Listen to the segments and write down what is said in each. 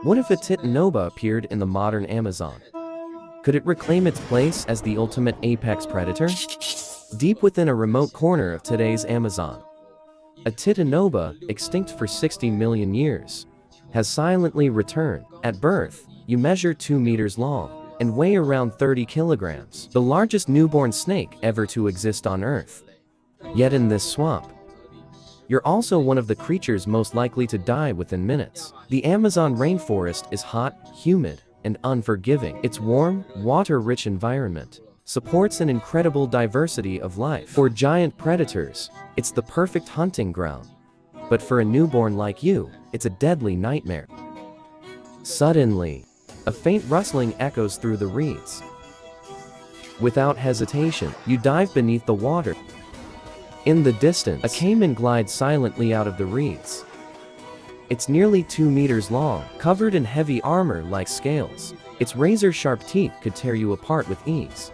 What if a Titanoboa appeared in the modern Amazon? Could it reclaim its place as the ultimate apex predator? Deep within a remote corner of today's Amazon, a Titanoboa, extinct for 60 million years, has silently returned. At birth, you measure 2 meters long and weigh around 30 kilograms, the largest newborn snake ever to exist on Earth. Yet in this swamp, you're also one of the creatures most likely to die within minutes. The Amazon rainforest is hot, humid, and unforgiving. Its warm, water-rich environment supports an incredible diversity of life. For giant predators, it's the perfect hunting ground. But for a newborn like you, it's a deadly nightmare. Suddenly, a faint rustling echoes through the reeds. Without hesitation, you dive beneath the water. In the distance, a caiman glides silently out of the reeds. It's nearly 2 meters long, covered in heavy armor like scales. Its razor-sharp teeth could tear you apart with ease.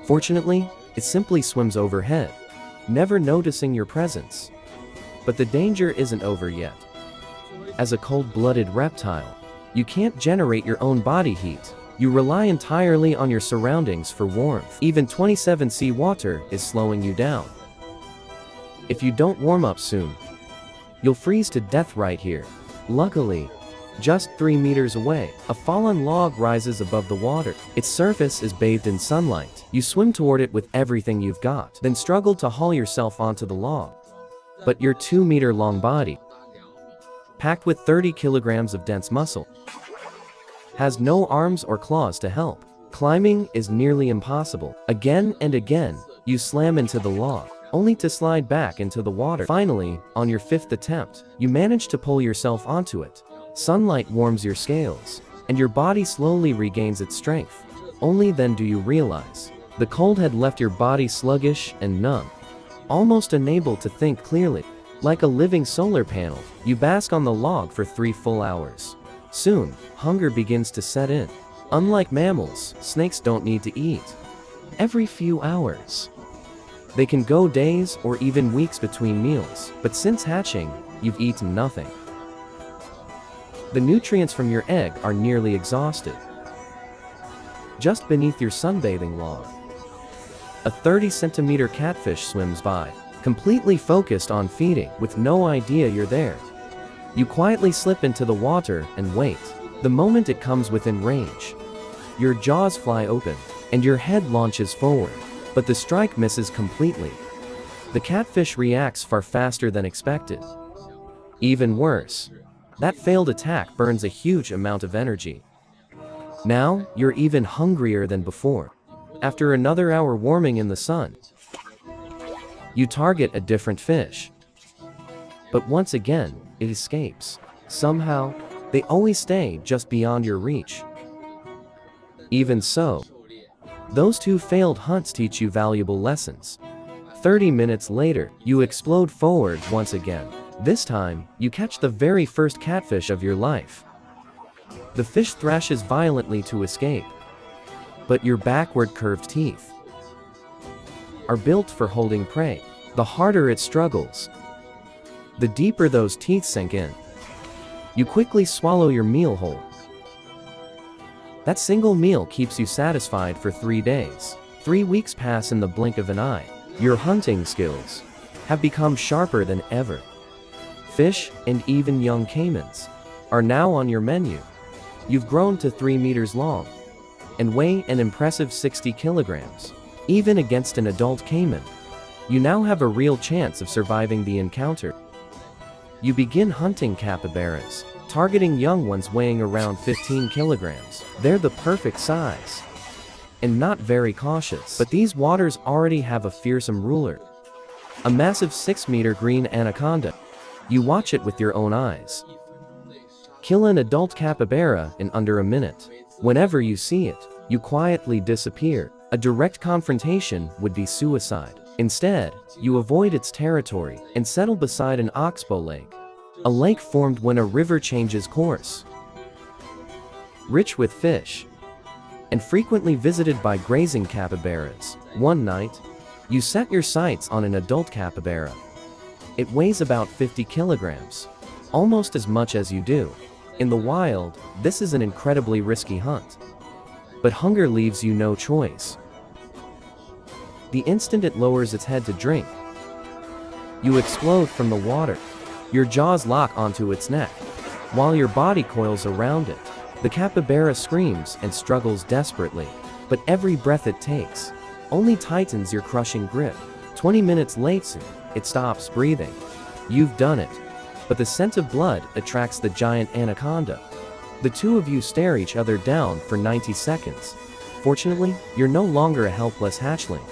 Fortunately, it simply swims overhead, never noticing your presence. But the danger isn't over yet. As a cold-blooded reptile, you can't generate your own body heat. You rely entirely on your surroundings for warmth. Even 27 seawater is slowing you down. If you don't warm up soon, you'll freeze to death right here. Luckily, just 3 meters away, a fallen log rises above the water. Its surface is bathed in sunlight. You swim toward it with everything you've got, then struggle to haul yourself onto the log. But your 2-meter-long body, packed with 30 kilograms of dense muscle, has no arms or claws to help. Climbing is nearly impossible. Again and again, you slam into the log, only to slide back into the water. Finally, on your 5th attempt, you manage to pull yourself onto it. Sunlight warms your scales, and your body slowly regains its strength. Only then do you realize the cold had left your body sluggish and numb, almost unable to think clearly. Like a living solar panel, you bask on the log for 3 full hours. Soon, hunger begins to set in. Unlike mammals, snakes don't need to eat every few hours. They can go days or even weeks between meals, but since hatching, you've eaten nothing. The nutrients from your egg are nearly exhausted. Just beneath your sunbathing log, a 30-centimeter catfish swims by, completely focused on feeding, with no idea you're there. You quietly slip into the water and wait. The moment it comes within range, your jaws fly open, and your head launches forward. But the strike misses completely. The catfish reacts far faster than expected. Even worse, that failed attack burns a huge amount of energy. Now, you're even hungrier than before. After another hour warming in the sun, you target a different fish. But once again, it escapes. Somehow, they always stay just beyond your reach. Even so, those 2 failed hunts teach you valuable lessons. 30 minutes later, you explode forward once again. This time, you catch the very first catfish of your life. The fish thrashes violently to escape, but your backward curved teeth are built for holding prey. The harder it struggles, the deeper those teeth sink in. You quickly swallow your meal whole. That single meal keeps you satisfied for 3 days. 3 weeks pass in the blink of an eye. Your hunting skills have become sharper than ever. Fish, and even young caimans, are now on your menu. You've grown to 3 meters long and weigh an impressive 60 kilograms. Even against an adult caiman, you now have a real chance of surviving the encounter. You begin hunting capybaras, targeting young ones weighing around 15 kilograms. They're the perfect size and not very cautious. But these waters already have a fearsome ruler, a massive 6-meter green anaconda. You watch it with your own eyes. Kill an adult capybara in under a minute. Whenever you see it, you quietly disappear. A direct confrontation would be suicide. Instead, you avoid its territory and settle beside an oxbow lake, a lake formed when a river changes course. Rich with fish, and frequently visited by grazing capybaras. One night, you set your sights on an adult capybara. It weighs about 50 kilograms, almost as much as you do. In the wild, this is an incredibly risky hunt. But hunger leaves you no choice. The instant it lowers its head to drink, you explode from the water. Your jaws lock onto its neck, while your body coils around it. The capybara screams and struggles desperately, but every breath it takes only tightens your crushing grip. 20 minutes later, it stops breathing. You've done it. But the scent of blood attracts the giant anaconda. The two of you stare each other down for 90 seconds. Fortunately, you're no longer a helpless hatchling.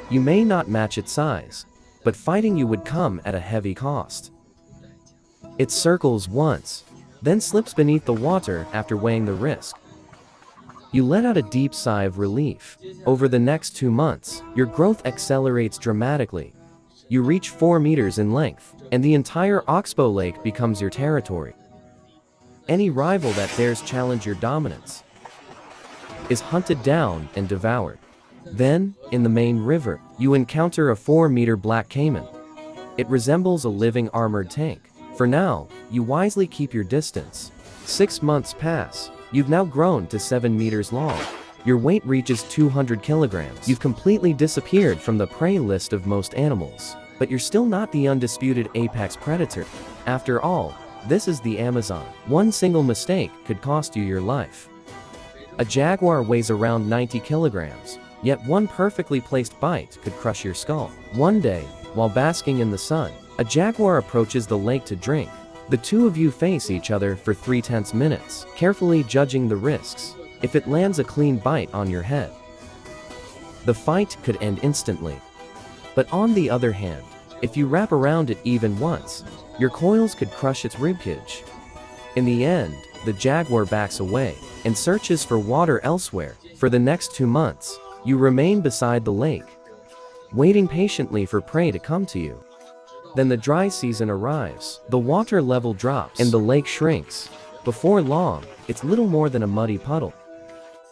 You may not match its size, but fighting you would come at a heavy cost. It circles once, then slips beneath the water after weighing the risk. You let out a deep sigh of relief. Over the next 2 months, your growth accelerates dramatically. You reach 4 meters in length, and the entire Oxbow Lake becomes your territory. Any rival that dares challenge your dominance is hunted down and devoured. Then, in the main river, you encounter a 4-meter black caiman. It resembles a living armored tank. For now, you wisely keep your distance. 6 months pass. You've now grown to 7 meters long. Your weight reaches 200 kilograms. You've completely disappeared from the prey list of most animals. But you're still not the undisputed apex predator. After all, this is the Amazon. One single mistake could cost you your life. A jaguar weighs around 90 kilograms. Yet one perfectly placed bite could crush your skull. One day, while basking in the sun, a jaguar approaches the lake to drink. The two of you face each other for 3 tense minutes, carefully judging the risks. If it lands a clean bite on your head, the fight could end instantly. But on the other hand, if you wrap around it even once, your coils could crush its ribcage. In the end, the jaguar backs away and searches for water elsewhere. For the next 2 months, you remain beside the lake, waiting patiently for prey to come to you. Then the dry season arrives. The water level drops and the lake shrinks. Before long, it's little more than a muddy puddle.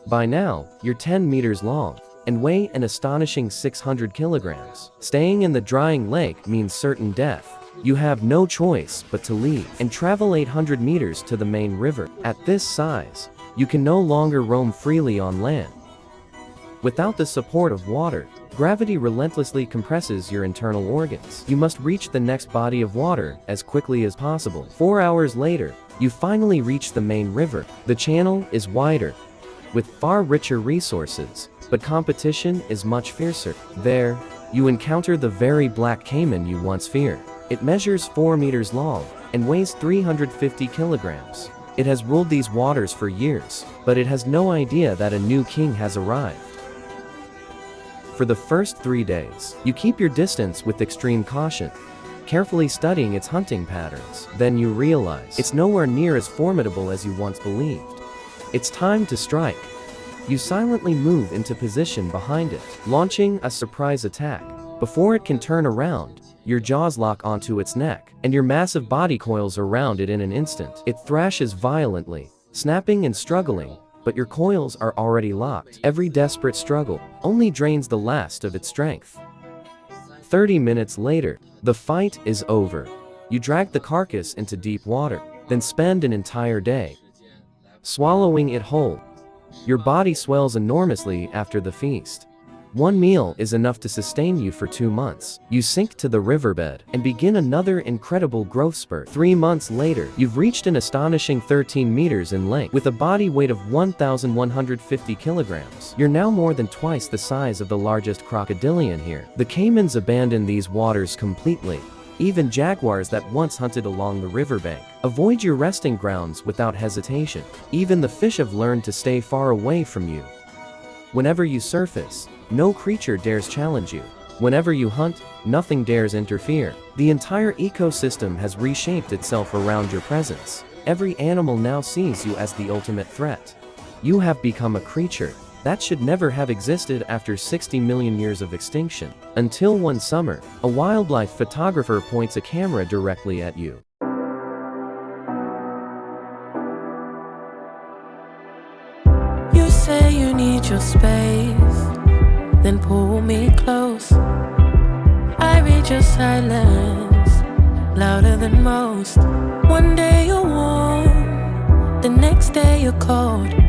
By now, you're 10 meters long and weigh an astonishing 600 kilograms. Staying in the drying lake means certain death. You have no choice but to leave and travel 800 meters to the main river. At this size, you can no longer roam freely on land. Without the support of water, gravity relentlessly compresses your internal organs. You must reach the next body of water as quickly as possible. 4 hours later, you finally reach the main river. The channel is wider, with far richer resources, but competition is much fiercer. There, you encounter the very black caiman you once feared. It measures 4 meters long and weighs 350 kilograms. It has ruled these waters for years, but it has no idea that a new king has arrived. For the first 3 days, you keep your distance with extreme caution, carefully studying its hunting patterns. Then you realize it's nowhere near as formidable as you once believed. It's time to strike. You silently move into position behind it, launching a surprise attack. Before it can turn around, your jaws lock onto its neck, and your massive body coils around it in an instant. It thrashes violently, snapping and struggling, but your coils are already locked. Every desperate struggle only drains the last of its strength. 30 minutes later, the fight is over. You drag the carcass into deep water, then spend an entire day swallowing it whole. Your body swells enormously after the feast. One meal is enough to sustain you for 2 months. You sink to the riverbed and begin another incredible growth spurt. 3 months later, you've reached an astonishing 13 meters in length. With a body weight of 1,150 kilograms, you're now more than twice the size of the largest crocodilian here. The caimans abandon these waters completely. Even jaguars that once hunted along the riverbank avoid your resting grounds without hesitation. Even the fish have learned to stay far away from you. Whenever you surface, no creature dares challenge you. Whenever you hunt, nothing dares interfere. The entire ecosystem has reshaped itself around your presence. Every animal now sees you as the ultimate threat. You have become a creature that should never have existed after 60 million years of extinction. Until one summer, a wildlife photographer points a camera directly at you. You say you need your space, then pull me close. I read your silence, louder than most. One day you're warm, The next day you're cold.